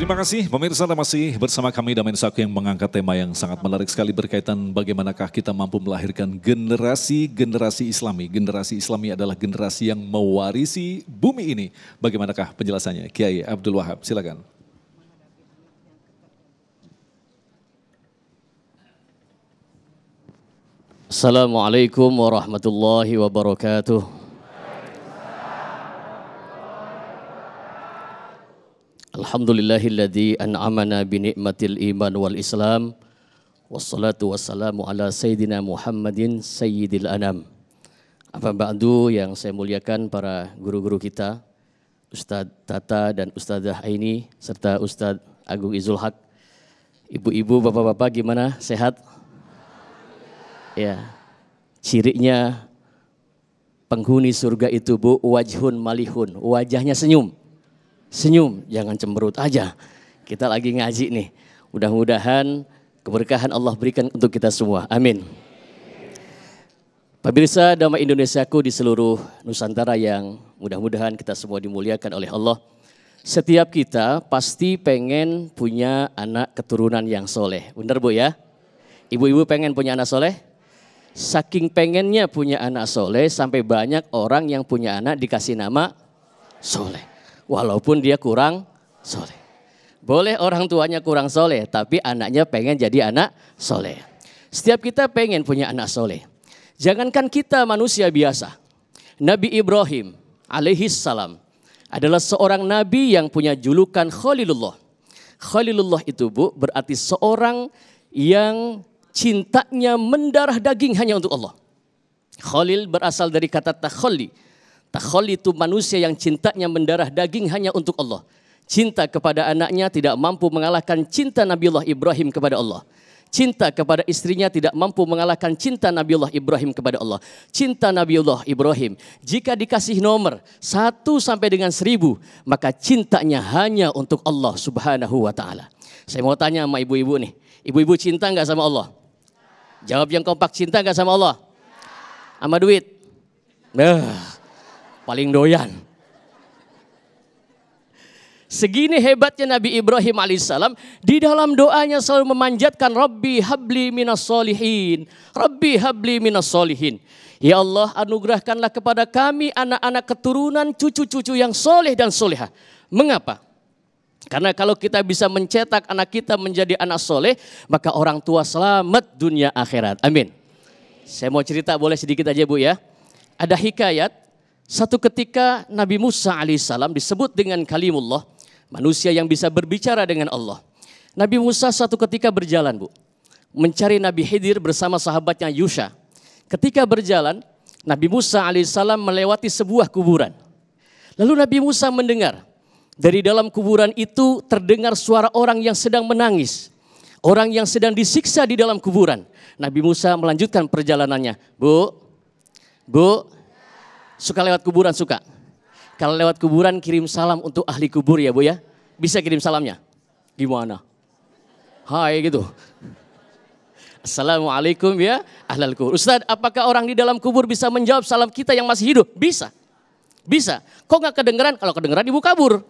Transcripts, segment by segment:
Terima kasih pemirsa, Anda masih bersama kami Damen Saku yang mengangkat tema yang sangat menarik sekali berkaitan bagaimanakah kita mampu melahirkan generasi Islami. Generasi Islami adalah generasi yang mewarisi bumi ini. Bagaimanakah penjelasannya? Kiai Abdul Wahab, silakan. Assalamualaikum warahmatullahi wabarakatuh. Alhamdulillahilladzi an'amana binikmatil iman wal islam. Wassalatu wassalamu ala sayyidina Muhammadin sayyidil anam. Apa ba'du yang saya muliakan para guru-guru kita, Ustadz Tata dan Ustadzah Aini, serta Ustadz Agung Izul Haq. Ibu-ibu, bapak-bapak gimana? Sehat? Ya, cirinya penghuni surga itu bu, wajhun malihun, wajahnya senyum. Senyum, jangan cemberut aja. Kita lagi ngaji nih. Mudah-mudahan keberkahan Allah berikan untuk kita semua. Amin. Pemirsa Damai Indonesiaku di seluruh Nusantara yang mudah-mudahan kita semua dimuliakan oleh Allah. Setiap kita pasti pengen punya anak keturunan yang soleh. Benar bu ya? Ibu-ibu pengen punya anak soleh? Saking pengennya punya anak soleh sampai banyak orang yang punya anak dikasih nama soleh. Walaupun dia kurang soleh. Boleh orang tuanya kurang soleh, tapi anaknya pengen jadi anak soleh. Setiap kita pengen punya anak soleh. Jangankan kita manusia biasa. Nabi Ibrahim alaihi salam adalah seorang nabi yang punya julukan Khalilullah. Khalilullah itu bu, berarti seorang yang cintanya mendarah daging hanya untuk Allah. Khalil berasal dari kata takhalli. Takhalli itu manusia yang cintanya mendarah daging hanya untuk Allah. Cinta kepada anaknya tidak mampu mengalahkan cinta Nabiullah Ibrahim kepada Allah. Cinta kepada istrinya tidak mampu mengalahkan cinta Nabiullah Ibrahim kepada Allah. Cinta Nabiullah Ibrahim, jika dikasih nomor 1 sampai dengan 1000, maka cintanya hanya untuk Allah subhanahu wa ta'ala. Saya mau tanya sama ibu-ibu nih. Ibu-ibu cinta nggak sama Allah? Jawab yang kompak, cinta nggak sama Allah? Sama duit? Paling doyan. Segini hebatnya Nabi Ibrahim alaihissalam, di dalam doanya selalu memanjatkan Rabbi habli minas solihin. Rabbi habli minas solihin. Ya Allah, anugerahkanlah kepada kami anak-anak keturunan, cucu-cucu yang soleh dan soleha. Mengapa? Karena kalau kita bisa mencetak anak kita menjadi anak soleh, maka orang tua selamat dunia akhirat. Amin. Saya mau cerita boleh sedikit aja bu ya. Ada hikayat. Satu ketika Nabi Musa alaihissalam disebut dengan kalimullah, manusia yang bisa berbicara dengan Allah. Nabi Musa satu ketika berjalan bu, mencari Nabi Khidir bersama sahabatnya Yusha. Ketika berjalan, Nabi Musa alaihissalam melewati sebuah kuburan. Lalu Nabi Musa mendengar, dari dalam kuburan itu terdengar suara orang yang sedang menangis. Orang yang sedang disiksa di dalam kuburan. Nabi Musa melanjutkan perjalanannya. Bu, suka lewat kuburan suka? Kalau lewat kuburan kirim salam untuk ahli kubur ya bu ya. Bisa kirim salamnya? Gimana? Hai gitu. Assalamualaikum ya ahlal kubur. Ustaz, apakah orang di dalam kubur bisa menjawab salam kita yang masih hidup? Bisa. Bisa. Kok nggak kedengeran? Kalau kedengeran ibu kabur.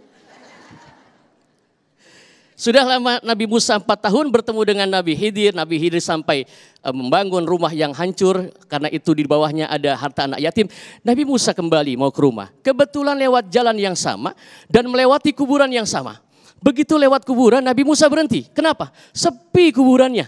Sudah lama Nabi Musa 4 tahun bertemu dengan Nabi Khidir. Nabi Khidir sampai membangun rumah yang hancur. Karena itu di bawahnya ada harta anak yatim. Nabi Musa kembali mau ke rumah. Kebetulan lewat jalan yang sama dan melewati kuburan yang sama. Begitu lewat kuburan Nabi Musa berhenti. Kenapa? Sepi kuburannya.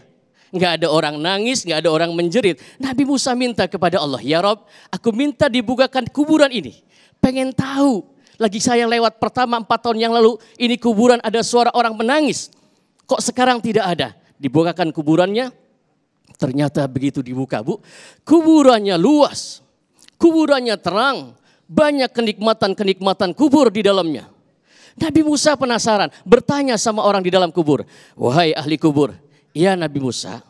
Nggak ada orang nangis, nggak ada orang menjerit. Nabi Musa minta kepada Allah, ya Rob, aku minta dibukakan kuburan ini. Pengen tahu. Lagi saya lewat pertama 4 tahun yang lalu, ini kuburan ada suara orang menangis. Kok sekarang tidak ada? Dibukakan kuburannya, ternyata begitu dibuka bu. Kuburannya luas, kuburannya terang, banyak kenikmatan-kenikmatan kubur di dalamnya. Nabi Musa penasaran, bertanya sama orang di dalam kubur. Wahai ahli kubur, ya Nabi Musa.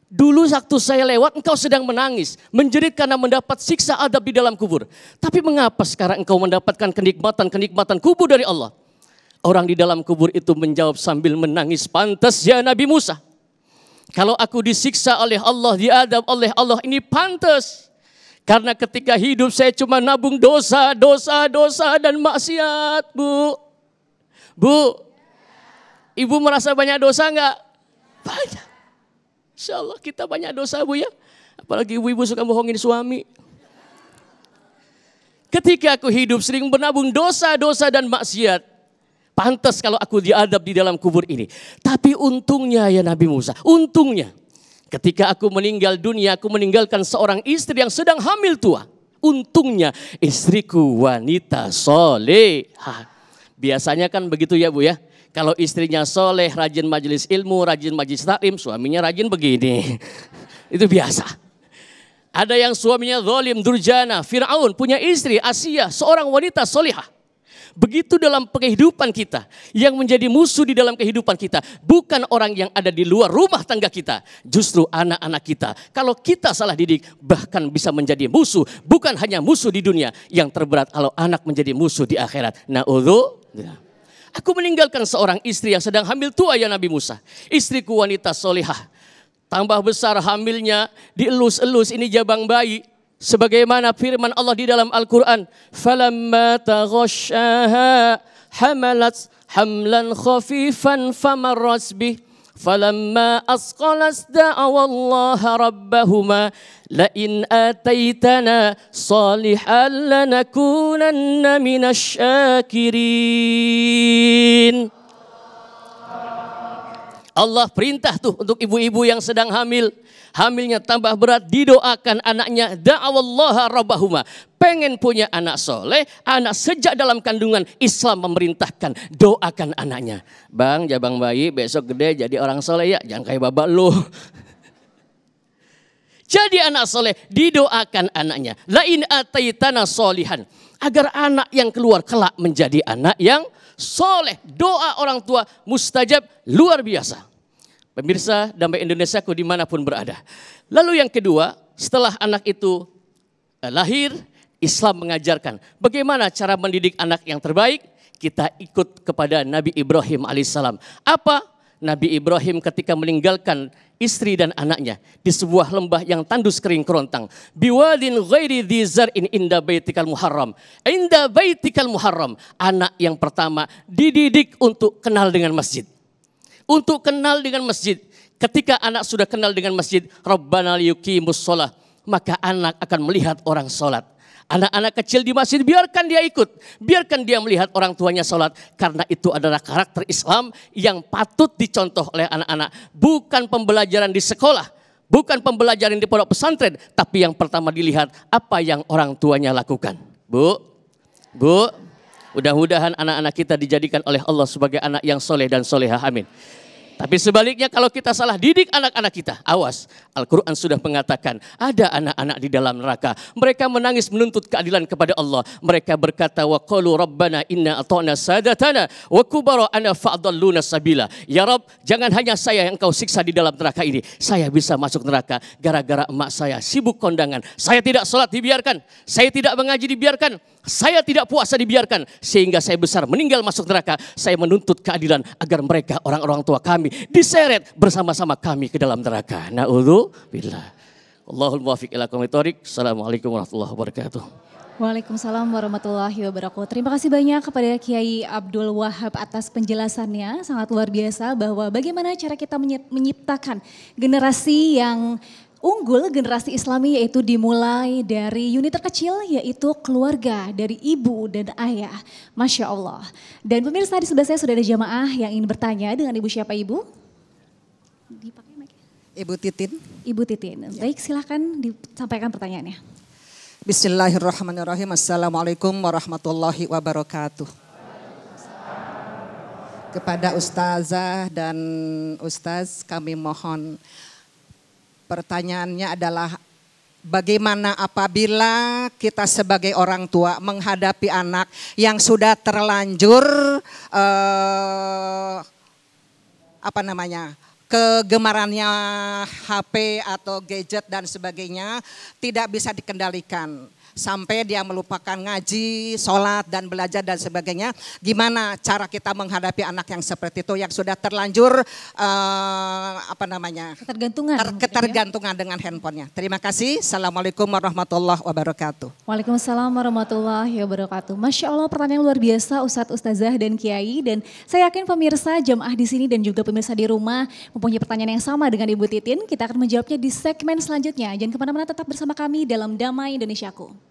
Dulu waktu saya lewat engkau sedang menangis, menjerit karena mendapat siksa adab di dalam kubur. Tapi mengapa sekarang engkau mendapatkan kenikmatan-kenikmatan kubur dari Allah? Orang di dalam kubur itu menjawab sambil menangis, pantas ya Nabi Musa. Kalau aku disiksa oleh Allah, diadab oleh Allah, ini pantas. Karena ketika hidup saya cuma nabung dosa dan maksiat, Bu. Bu, Ibu merasa banyak dosa enggak? Banyak. Insya Allah kita banyak dosa Bu ya. Apalagi ibu-ibu suka bohongin suami. Ketika aku hidup sering menabung dosa-dosa dan maksiat. Pantas kalau aku diadab di dalam kubur ini. Tapi untungnya ya Nabi Musa, untungnya. Ketika aku meninggal dunia, aku meninggalkan seorang istri yang sedang hamil tua. Untungnya istriku wanita solehah. Biasanya kan begitu ya Bu ya. Kalau istrinya soleh, rajin majelis ilmu, rajin majelis taklim, suaminya rajin begini. Itu biasa. Ada yang suaminya zalim, durjana, Fir'aun, punya istri Asia, seorang wanita solehah. Begitu dalam kehidupan kita, yang menjadi musuh di dalam kehidupan kita, bukan orang yang ada di luar rumah tangga kita, justru anak-anak kita. Kalau kita salah didik, bahkan bisa menjadi musuh, bukan hanya musuh di dunia, yang terberat kalau anak menjadi musuh di akhirat. Na'udzubillah. Aku meninggalkan seorang istri yang sedang hamil tua ya Nabi Musa. Istriku wanita solehah. Tambah besar hamilnya, dielus-elus ini jabang bayi. Sebagaimana firman Allah di dalam Al-Quran. Falamma taghasyaha hamalat hamlan khafifan famarras bih. Falamma asqalas da'awallaha rabbahuma. La'in ataitana salihan lanakunanna minasyakirin. Allah perintah tuh untuk ibu-ibu yang sedang hamil. Hamilnya tambah berat, didoakan anaknya. Da'awallaha rabbahuma. Pengen punya anak soleh, anak sejak dalam kandungan, Islam memerintahkan doakan anaknya. Bang, jabang bayi besok gede jadi orang soleh ya, jangan kayak babak lu. Jadi anak soleh, didoakan anaknya. Lain ataitana solihan. Agar anak yang keluar kelak menjadi anak yang soleh. Doa orang tua mustajab luar biasa. Pemirsa Damai Indonesiaku dimanapun berada. Lalu yang kedua, setelah anak itu lahir, Islam mengajarkan bagaimana cara mendidik anak yang terbaik. Kita ikut kepada Nabi Ibrahim alaihissalam. Apa? Nabi Ibrahim ketika meninggalkan istri dan anaknya di sebuah lembah yang tandus kering kerontang. Biwadin ghairi dzar'in inda baitikal muharram. Inda baitikal muharram. Anak yang pertama dididik untuk kenal dengan masjid. Untuk kenal dengan masjid. Ketika anak sudah kenal dengan masjid, Rabbana liyuqimus shalah, maka anak akan melihat orang sholat. Anak-anak kecil di masjid biarkan dia ikut. Biarkan dia melihat orang tuanya sholat. Karena itu adalah karakter Islam yang patut dicontoh oleh anak-anak. Bukan pembelajaran di sekolah. Bukan pembelajaran di pondok pesantren. Tapi yang pertama dilihat apa yang orang tuanya lakukan. Bu, mudah-mudahan anak-anak kita dijadikan oleh Allah sebagai anak yang soleh dan solehah. Amin. Tapi sebaliknya kalau kita salah didik anak-anak kita, awas. Al-Quran sudah mengatakan ada anak-anak di dalam neraka. Mereka menangis menuntut keadilan kepada Allah. Mereka berkata, wa qalu rabbana inna ata'na sadatana wa kubara'ana fa'adalluna sabila. Ya Rabb, jangan hanya saya yang engkau siksa di dalam neraka ini. Saya bisa masuk neraka gara-gara emak saya sibuk kondangan. Saya tidak sholat dibiarkan. Saya tidak mengaji dibiarkan. Saya tidak puasa dibiarkan, sehingga saya besar meninggal masuk neraka. Saya menuntut keadilan agar mereka orang-orang tua kami diseret bersama-sama kami ke dalam neraka. Na'udzubillah. Allahul muwaffiq ila aqwamit thoriq. Assalamualaikum warahmatullahi wabarakatuh. Waalaikumsalam warahmatullahi wabarakatuh. Terima kasih banyak kepada Kiai Abdul Wahab atas penjelasannya. Sangat luar biasa bahwa bagaimana cara kita menciptakan generasi yang unggul, generasi Islami, yaitu dimulai dari unit terkecil yaitu keluarga, dari ibu dan ayah. Masya Allah. Dan pemirsa di sebelah saya sudah ada jamaah yang ingin bertanya dengan ibu siapa ibu? Dipakai mic. Ibu Titin. Ibu Titin. Baik, silakan disampaikan pertanyaannya. Bismillahirrahmanirrahim. Assalamualaikum warahmatullahi wabarakatuh. Kepada Ustazah dan Ustaz kami mohon, pertanyaannya adalah bagaimana apabila kita sebagai orang tua menghadapi anak yang sudah terlanjur kegemarannya HP atau gadget dan sebagainya tidak bisa dikendalikan. Sampai dia melupakan ngaji, sholat dan belajar dan sebagainya. Gimana cara kita menghadapi anak yang seperti itu yang sudah terlanjur ketergantungan dengan handphonenya. Terima kasih. Assalamualaikum warahmatullahi wabarakatuh. Waalaikumsalam warahmatullahi wabarakatuh. Masya Allah, pertanyaan luar biasa Ustadz, Ustazah dan Kiai, dan saya yakin pemirsa jamaah di sini dan juga pemirsa di rumah mempunyai pertanyaan yang sama dengan Ibu Titin. Kita akan menjawabnya di segmen selanjutnya. Jangan kemana-mana, tetap bersama kami dalam Damai Indonesiaku.